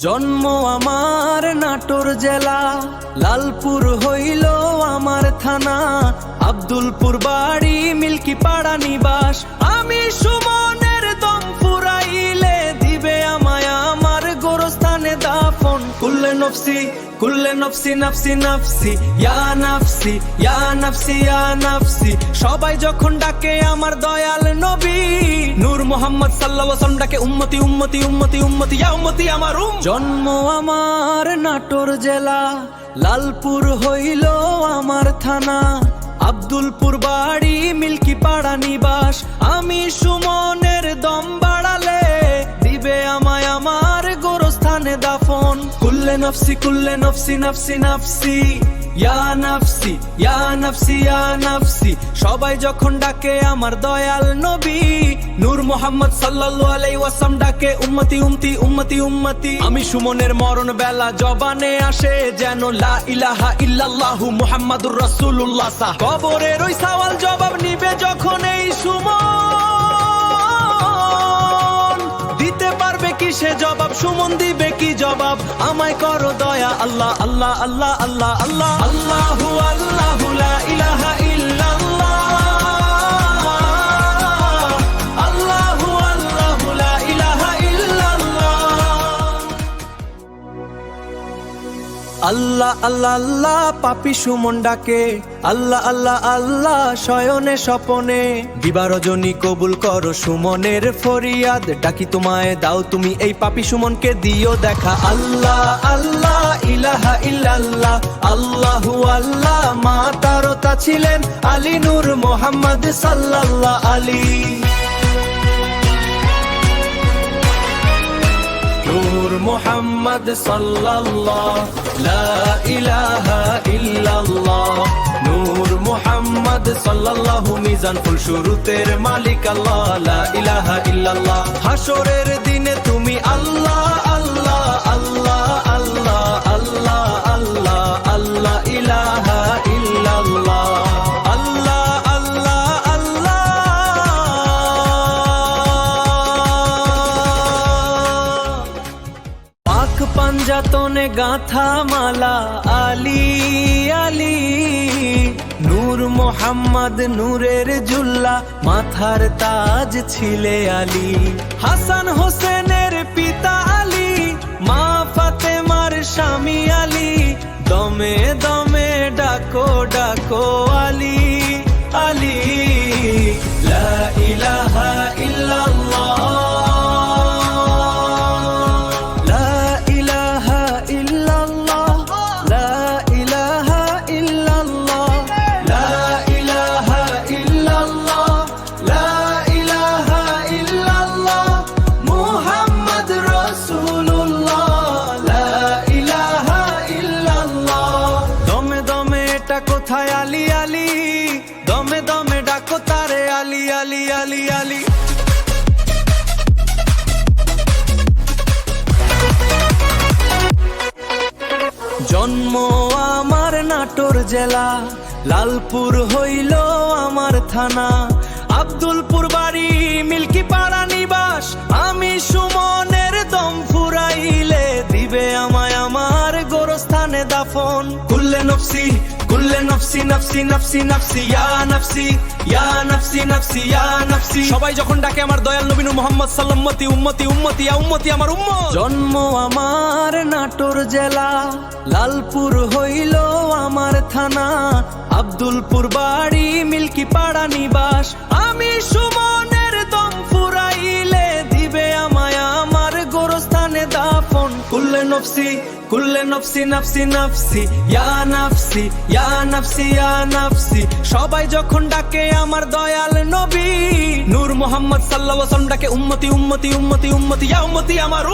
জন্ম আমার নাটোর জেলা, লালপুর হইল আমার থানা, আব্দুলপুর বাড়ি মিল্কি পাড়া নিবাস। আমি সুমনের দম ফুরাইলে দিবে আমায় আমার গোরস্থানে দাফন। কুল্লে নফসি কুল্লে নফসি নফসি নফসি ইয়া নফসি ইয়া নফসি ইয়া নফসি। সবাই যখন ডাকে আমার দয়াল নবী নূর মোহাম্মদ সাল্লাল্লাহু আলাইহি ওয়াসাল্লাম ডাকে উম্মতি উম্মতি উম্মতি উম্মতি ইয়া উম্মতি আমার জন্ম আমার নাটোর জেলা, লালপুর হইল আমার থানা, আব্দুলপুর বাড়ি মিল্কি পাড়া নিবাস। আমি সুমনের দম বাড়ালে দিবে আমায় আমার গোরস্থানে দাফন। কুল্লে নফসি কুল্লে নফসি নফসি নফসি ইয়া নফসি ইয়া নফসি ইয়া নফসি। সবাই যখন ডাকে আমার দয়াল নবী নূর মোহাম্মদ সাল্লাল্লাহু আলাইহি ওয়াসাল্লাম ডাকে উম্মতি উম্মতি উম্মতি উম্মতি। আমি সুমনের মরণ বেলা জবানে আসে যেন লা ইলাহা ইল্লাল্লাহু মুহাম্মাদুর রাসূলুল্লাহ। কবরের ওই সওয়াল জবাব নিবে যখন এই সুমন, দিতে পারবে কি সে জবাব, সুমন দিবে কি জবাব? আমায় করো দয়া আল্লাহ আল্লাহ আল্লাহ আল্লাহ আল্লাহ আল্লাহু আল্লাহু লা ইলাহা ইল্লাল্লাহ আল্লাহু আল্লাহু লা ইলাহা ইল্লাল্লাহ। আল্লাহ আল্লাহ আল্লাহ পাপী সুমন ডাকে, আল্লাহ আল্লাহ আল্লাহ শয়নে স্বপনে। দিবা রজনী কবুল করো সুমনের ফরিয়াদ, ডাকি তোমায় দাও তুমি এই পাপী সুমনকে দিও দেখা। আল্লাহ আল্লাহ ইলাহা ইল্লাল্লাহ আল্লাহু আল্লাহ। মা তারতা ছিলেন আলী নূর মোহাম্মদ সাল্লাল্লাহু আলাইহি। নূর মোহাম্মদ সাল্লাল্লাহু লা ইলাহা ইল্লাল্লাহ। নূর মোহাম্মদ সাল্লাল্লাহু মিজান ফুল শুরুতের মালিক আল্লাহ লা ইলাহা ইল্লাল্লাহ। হাসরের দিনে তুমি আল্লাহ আল্লাহ আল্লাহ আল্লাহ আল্লাহ আল্লাহ আল্লাহ ইলাহা ইল্লাল্লাহ আল্লাহ আল্লাহ আল্লাহ। পাক পাঞ্জাতনে গাঁথা মালা আলী আলী। নূর মোহাম্মদ নূরের জুল্লা মাথার তাজ ছিলে আলী। হাসান হোসেনের পিতা আলী, মা ফাতেমার স্বামী আলী। দমে দমে ডাকো ডাকো আলী আলী। লা ইলাহা ইল্লাল্লাহ কোথায় আলী আলী। দমে দমে ডাকো তারে আলী আলী আলী আলী। জন্ম আমার নাটোর জেলা, লালপুর হইল আমার থানা, আব্দুলপুর বাড়ি মিল্কি পাড়া নিবাস। আমি সুমনের দম ফুরাইলে দিবে আমায় আমার গোরস্থানে দাফন। কুল্লে নফসি কুল্লে নফসি নফসি নফসি নফসি ইয়া নফসি ইয়া নফসি নফসি ইয়া নফসি। সবাই যখন ডাকে আমার দয়াল নবী নূর মোহাম্মদ সাল্লাল্লাহু আলাইহি ওয়াসাল্লাম উম্মতি উম্মতি ইয়া উম্মতি আমার উম্মত। জন্ম আমার নাটোর জেলা, লালপুর হইল আমার থানা, আব্দুলপুর বাড়ি মিল্কি পাড়া নিবাস। আমি সুমনের দম ফুরাইলে দিবে আমায় আমার গোরস্থানে দাফন। কুল্লে নফসি কুল্লে নফসি নফসি নফসি ইয়া নফসি ইয়া নফসি ইয়া নফসি। সবাই যখন ডাকে আমার দয়াল নবী নূর মোহাম্মদ সাল্লাল্লাহু আলাইহি ওয়াসাল্লাম ডাকে উম্মতি উম্মতি উম্মতি উম্মতি ইয়া উম্মতি আমার